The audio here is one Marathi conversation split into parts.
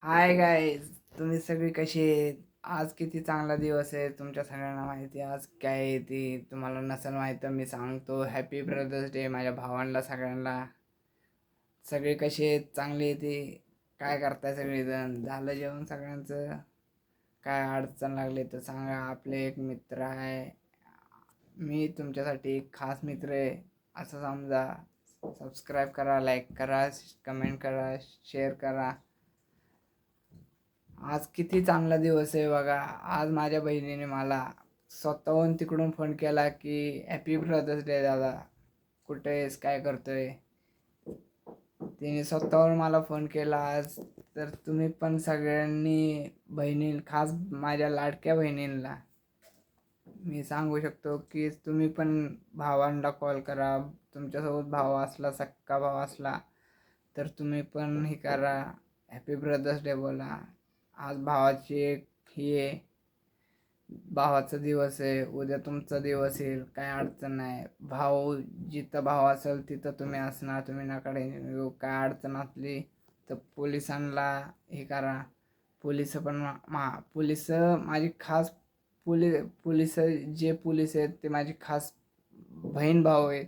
हाय गाईज, तुम्ही सगळी कशी आहेत? आज किती चांगला दिवस आहे तुमच्या सगळ्यांना माहिती आहे. आज काय आहे ती तुम्हाला नसेल माहीत तर मी सांगतो. हॅपी ब्रदर्स डे माझ्या भावांना सगळ्यांना. सगळे कसे आहेत? चांगले आहे ते? काय करताय सगळेजण? झालं जेवण सगळ्यांचं? काय अडचण लागली तर सांगा. आपले एक मित्र आहे, मी तुमच्यासाठी एक खास मित्र आहे असं समजा. सबस्क्राईब करा, लाईक करा, कमेंट करा, शेअर करा. आज किती चांगला दिवस आहे बघा. आज माझ्या बहिणीने मला स्वतःहून तिकडून फोन केला की हॅपी ब्रदर्स डे दादा, कुठे आहेस, काय करतोय. तिने स्वतःहून मला फोन केला आज. तर तुम्ही पण सगळ्यांनी खास माझ्या लाडक्या बहिणींना मी सांगू शकतो की तुम्ही पण भावांना कॉल करा. तुमच्यासोबत भाव असला, सक्का भाव असला तर तुम्ही पण हे करा, हॅपी ब्रदर्स डे बोला. आज भावाची एक ही आहे, भावाचा दिवस आहे. उद्या तुमचा दिवस येईल, काय अडचण नाही. जिथं भाव असेल तिथं तुम्ही असणार. तुम्ही नाकडे येऊ, काय अडचण असली तर पोलिसांना हे करा. पोलिस पण पोलिस माझी खास पोलिस जे पोलिस आहेत ते माझी खास बहीण भाऊ आहेत.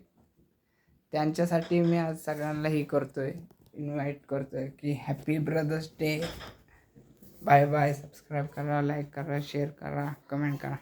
त्यांच्यासाठी मी आज सगळ्यांना हे करतोय, इन्व्हाइट करतोय की happy brothers day. Bye bye. Subscribe करा, लाईक करा, शेअर करा, कमेंट करा.